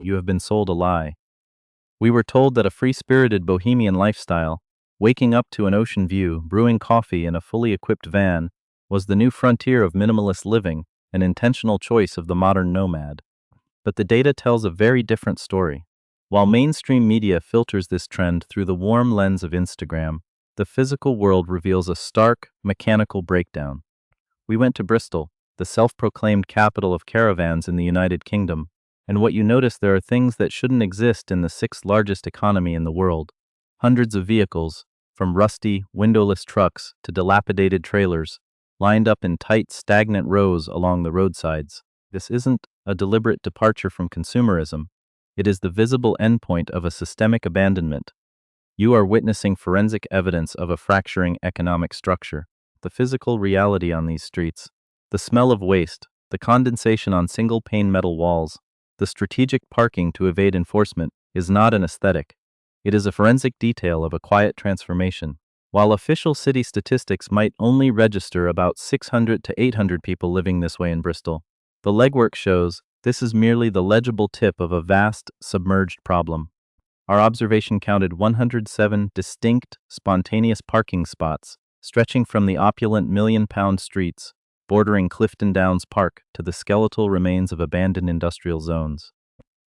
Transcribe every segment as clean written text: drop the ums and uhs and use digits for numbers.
You have been sold a lie. We were told that a free-spirited bohemian lifestyle, waking up to an ocean view, brewing coffee in a fully equipped van, was the new frontier of minimalist living, an intentional choice of the modern nomad. But the data tells a very different story. While mainstream media filters this trend through the warm lens of Instagram, the physical world reveals a stark, mechanical breakdown. We went to Bristol, the self-proclaimed capital of caravans in the United Kingdom, and what you notice, there are things that shouldn't exist in the sixth largest economy in the world. Hundreds of vehicles, from rusty, windowless trucks to dilapidated trailers, lined up in tight, stagnant rows along the roadsides. This isn't a deliberate departure from consumerism. It is the visible endpoint of a systemic abandonment. You are witnessing forensic evidence of a fracturing economic structure. The physical reality on these streets, the smell of waste, the condensation on single-pane metal walls, the strategic parking to evade enforcement, is not an aesthetic. It is a forensic detail of a quiet transformation. While official city statistics might only register about 600 to 800 people living this way in Bristol, the legwork shows this is merely the legible tip of a vast, submerged problem. Our observation counted 107 distinct, spontaneous parking spots, stretching from the opulent million-pound streets bordering Clifton Downs Park to the skeletal remains of abandoned industrial zones.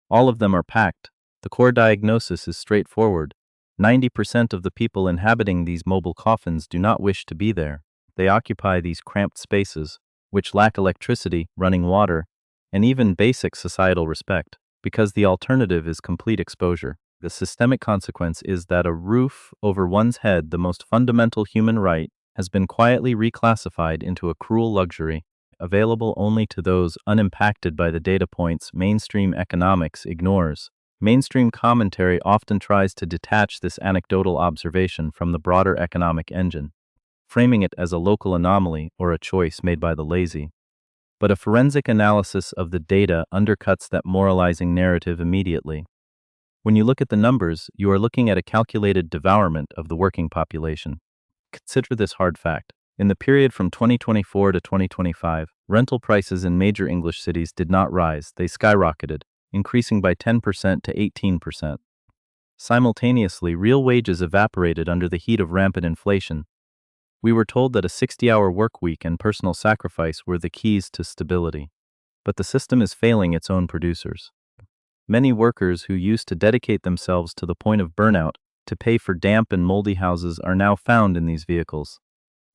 All of them are packed. The core diagnosis is straightforward. 90% of the people inhabiting these mobile coffins do not wish to be there. They occupy these cramped spaces, which lack electricity, running water, and even basic societal respect, because the alternative is complete exposure. The systemic consequence is that a roof over one's head, the most fundamental human right, has been quietly reclassified into a cruel luxury, available only to those unimpacted by the data points mainstream economics ignores. Mainstream commentary often tries to detach this anecdotal observation from the broader economic engine, framing it as a local anomaly or a choice made by the lazy. But a forensic analysis of the data undercuts that moralizing narrative immediately. When you look at the numbers, you are looking at a calculated devourment of the working population. Consider this hard fact. In the period from 2024 to 2025, rental prices in major English cities did not rise, they skyrocketed, increasing by 10% to 18%. Simultaneously, real wages evaporated under the heat of rampant inflation. We were told that a 60-hour work week and personal sacrifice were the keys to stability. But the system is failing its own producers. Many workers who used to dedicate themselves to the point of burnout to pay for damp and moldy houses are now found in these vehicles.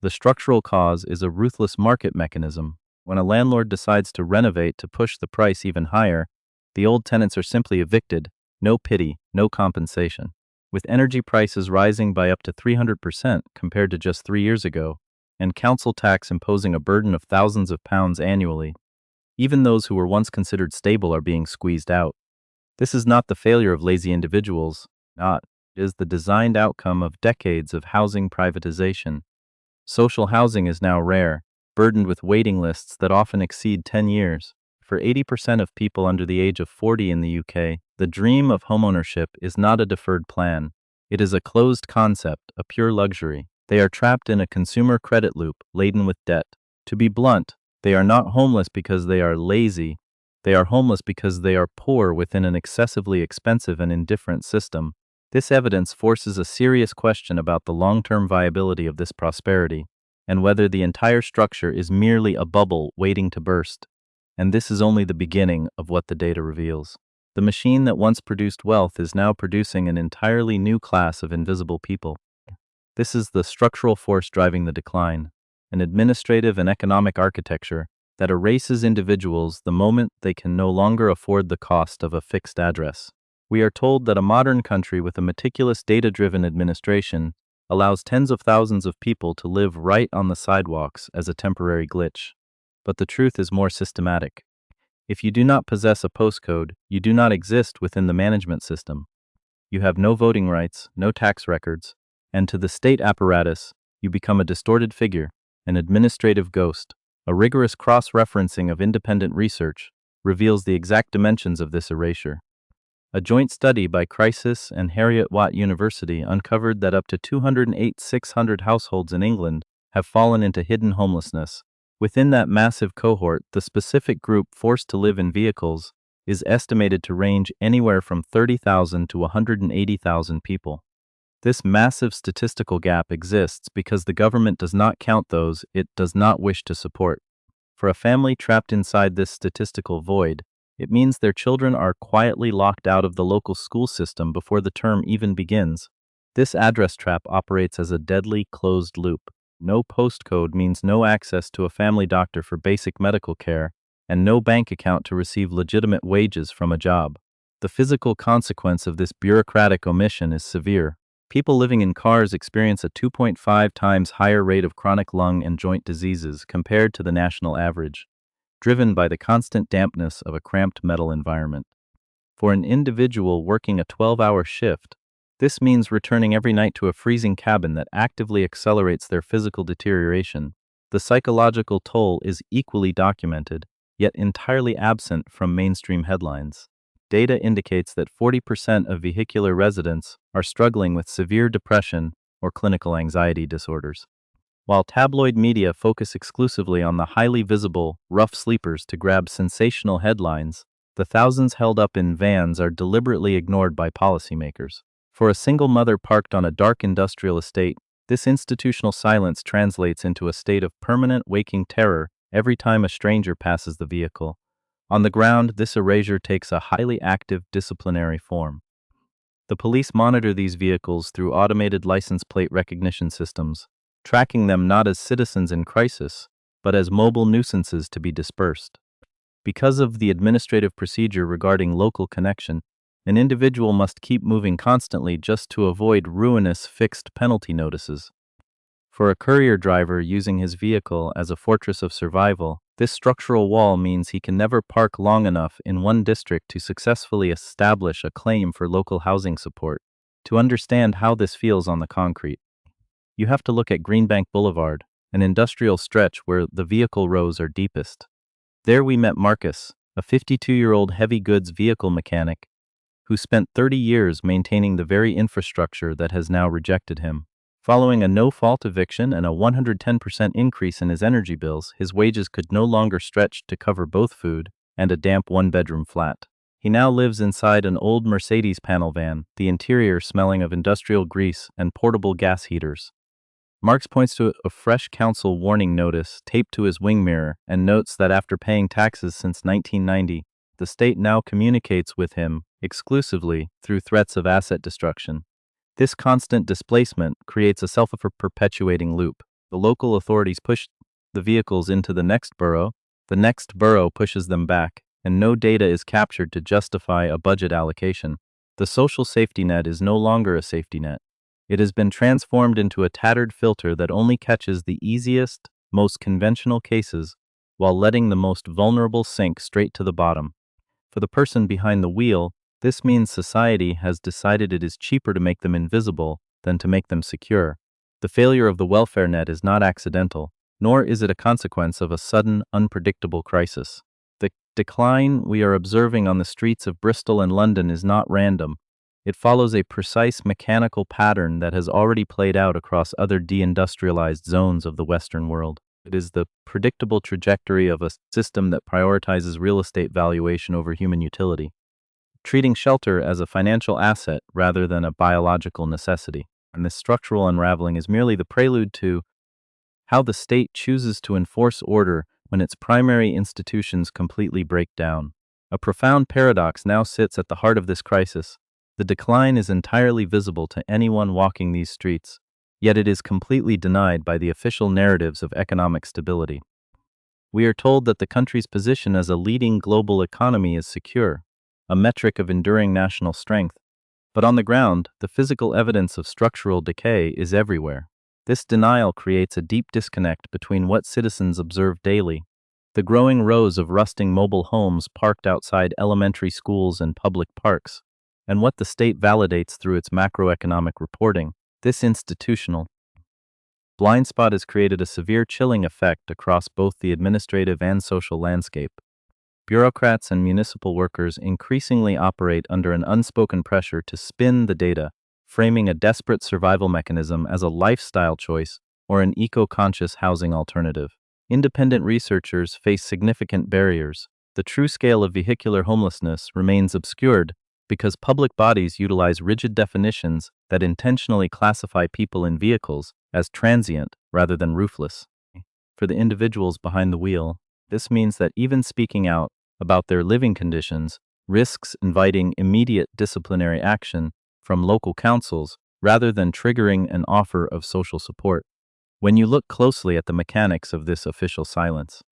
The structural cause is a ruthless market mechanism. When a landlord decides to renovate to push the price even higher, the old tenants are simply evicted, no pity, no compensation. With energy prices rising by up to 300% compared to just 3 years ago, and council tax imposing a burden of thousands of pounds annually, even those who were once considered stable are being squeezed out. This is not the failure of lazy individuals, it is the designed outcome of decades of housing privatization. Social housing is now rare, burdened with waiting lists that often exceed 10 years. For 80% of people under the age of 40 in the UK, the dream of homeownership is not a deferred plan. It is a closed concept, a pure luxury. They are trapped in a consumer credit loop laden with debt. To be blunt, they are not homeless because they are lazy. They are homeless because they are poor within an excessively expensive and indifferent system. This evidence forces a serious question about the long-term viability of this prosperity, and whether the entire structure is merely a bubble waiting to burst. And this is only the beginning of what the data reveals. The machine that once produced wealth is now producing an entirely new class of invisible people. This is the structural force driving the decline, an administrative and economic architecture that erases individuals the moment they can no longer afford the cost of a fixed address. We are told that a modern country with a meticulous data-driven administration allows tens of thousands of people to live right on the sidewalks as a temporary glitch. But the truth is more systematic. If you do not possess a postcode, you do not exist within the management system. You have no voting rights, no tax records, and to the state apparatus, you become a distorted figure, an administrative ghost. A rigorous cross-referencing of independent research reveals the exact dimensions of this erasure. A joint study by Crisis and Heriot-Watt University uncovered that up to 208,600 households in England have fallen into hidden homelessness. Within that massive cohort, the specific group forced to live in vehicles is estimated to range anywhere from 30,000 to 180,000 people. This massive statistical gap exists because the government does not count those it does not wish to support. For a family trapped inside this statistical void, it means their children are quietly locked out of the local school system before the term even begins. This address trap operates as a deadly closed loop. No postcode means no access to a family doctor for basic medical care, and no bank account to receive legitimate wages from a job. The physical consequence of this bureaucratic omission is severe. People living in cars experience a 2.5 times higher rate of chronic lung and joint diseases compared to the national average, driven by the constant dampness of a cramped metal environment. For an individual working a 12-hour shift, this means returning every night to a freezing cabin that actively accelerates their physical deterioration. The psychological toll is equally documented, yet entirely absent from mainstream headlines. Data indicates that 40% of vehicular residents are struggling with severe depression or clinical anxiety disorders. While tabloid media focus exclusively on the highly visible, rough sleepers to grab sensational headlines, the thousands held up in vans are deliberately ignored by policymakers. For a single mother parked on a dark industrial estate, this institutional silence translates into a state of permanent waking terror every time a stranger passes the vehicle. On the ground, this erasure takes a highly active disciplinary form. The police monitor these vehicles through automated license plate recognition systems, tracking them not as citizens in crisis, but as mobile nuisances to be dispersed. Because of the administrative procedure regarding local connection, an individual must keep moving constantly just to avoid ruinous fixed penalty notices. For a courier driver using his vehicle as a fortress of survival, this structural wall means he can never park long enough in one district to successfully establish a claim for local housing support. To understand how this feels on the concrete, you have to look at Greenbank Boulevard, an industrial stretch where the vehicle rows are deepest. There we met Marcus, a 52-year-old heavy goods vehicle mechanic who spent 30 years maintaining the very infrastructure that has now rejected him. Following a no-fault eviction and a 110% increase in his energy bills, his wages could no longer stretch to cover both food and a damp one-bedroom flat. He now lives inside an old Mercedes panel van, the interior smelling of industrial grease and portable gas heaters. Marx points to a fresh council warning notice taped to his wing mirror and notes that after paying taxes since 1990, the state now communicates with him exclusively through threats of asset destruction. This constant displacement creates a self-perpetuating loop. The local authorities push the vehicles into the next borough pushes them back, and no data is captured to justify a budget allocation. The social safety net is no longer a safety net. It has been transformed into a tattered filter that only catches the easiest, most conventional cases, while letting the most vulnerable sink straight to the bottom. For the person behind the wheel, this means society has decided it is cheaper to make them invisible than to make them secure. The failure of the welfare net is not accidental, nor is it a consequence of a sudden, unpredictable crisis. The decline we are observing on the streets of Bristol and London is not random. It follows a precise mechanical pattern that has already played out across other deindustrialized zones of the Western world. It is the predictable trajectory of a system that prioritizes real estate valuation over human utility, treating shelter as a financial asset rather than a biological necessity. And this structural unraveling is merely the prelude to how the state chooses to enforce order when its primary institutions completely break down. A profound paradox now sits at the heart of this crisis. The decline is entirely visible to anyone walking these streets, yet it is completely denied by the official narratives of economic stability. We are told that the country's position as a leading global economy is secure, a metric of enduring national strength. But on the ground, the physical evidence of structural decay is everywhere. This denial creates a deep disconnect between what citizens observe daily, the growing rows of rusting mobile homes parked outside elementary schools and public parks, and what the state validates through its macroeconomic reporting. This institutional blind spot has created a severe chilling effect across both the administrative and social landscape. Bureaucrats and municipal workers increasingly operate under an unspoken pressure to spin the data, framing a desperate survival mechanism as a lifestyle choice or an eco-conscious housing alternative. Independent researchers face significant barriers. The true scale of vehicular homelessness remains obscured because public bodies utilize rigid definitions that intentionally classify people in vehicles as transient rather than roofless. For the individuals behind the wheel, this means that even speaking out about their living conditions risks inviting immediate disciplinary action from local councils rather than triggering an offer of social support. When you look closely at the mechanics of this official silence,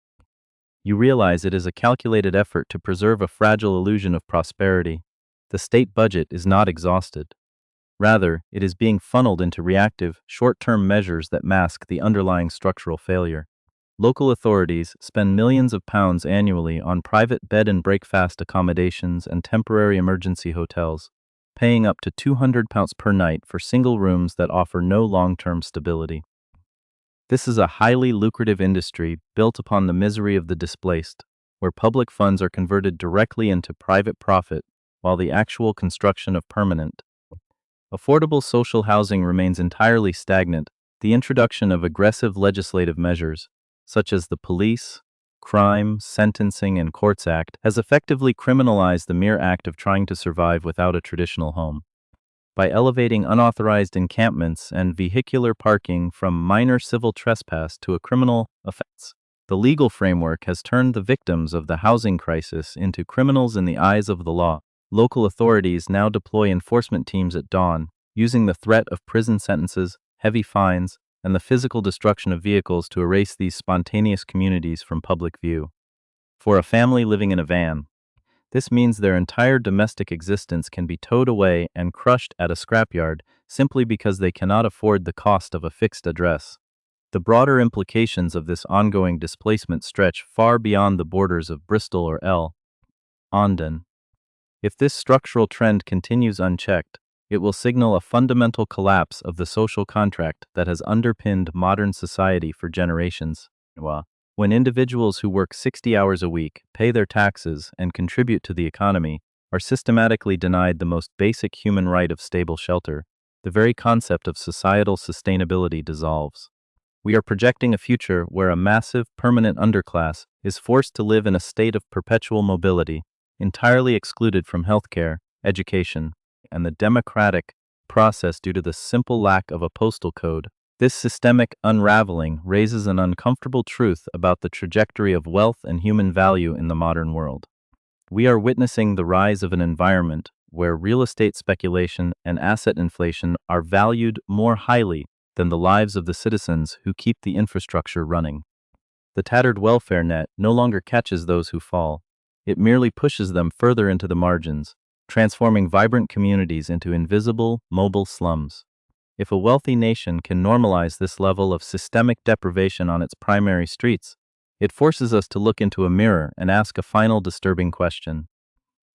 you realize it is a calculated effort to preserve a fragile illusion of prosperity. The state budget is not exhausted. Rather, it is being funneled into reactive, short-term measures that mask the underlying structural failure. Local authorities spend millions of pounds annually on private bed and breakfast accommodations and temporary emergency hotels, paying up to £200 per night for single rooms that offer no long-term stability. This is a highly lucrative industry built upon the misery of the displaced, where public funds are converted directly into private profit while the actual construction of permanent, affordable social housing remains entirely stagnant. The introduction of aggressive legislative measures, such as the Police, Crime, Sentencing, and Courts Act, has effectively criminalized the mere act of trying to survive without a traditional home. By elevating unauthorized encampments and vehicular parking from minor civil trespass to a criminal offense, the legal framework has turned the victims of the housing crisis into criminals in the eyes of the law. Local authorities now deploy enforcement teams at dawn, using the threat of prison sentences, heavy fines, and the physical destruction of vehicles to erase these spontaneous communities from public view. For a family living in a van, this means their entire domestic existence can be towed away and crushed at a scrapyard simply because they cannot afford the cost of a fixed address. The broader implications of this ongoing displacement stretch far beyond the borders of Bristol or London. If this structural trend continues unchecked, it will signal a fundamental collapse of the social contract that has underpinned modern society for generations. When individuals who work 60 hours a week, pay their taxes, and contribute to the economy are systematically denied the most basic human right of stable shelter, the very concept of societal sustainability dissolves. We are projecting a future where a massive, permanent underclass is forced to live in a state of perpetual mobility, entirely excluded from healthcare, education, and the democratic process due to the simple lack of a postal code. This systemic unraveling raises an uncomfortable truth about the trajectory of wealth and human value in the modern world. We are witnessing the rise of an environment where real estate speculation and asset inflation are valued more highly than the lives of the citizens who keep the infrastructure running. The tattered welfare net no longer catches those who fall. It merely pushes them further into the margins, transforming vibrant communities into invisible, mobile slums. If a wealthy nation can normalize this level of systemic deprivation on its primary streets, it forces us to look into a mirror and ask a final disturbing question.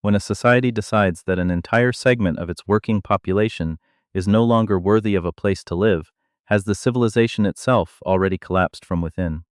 When a society decides that an entire segment of its working population is no longer worthy of a place to live, has the civilization itself already collapsed from within?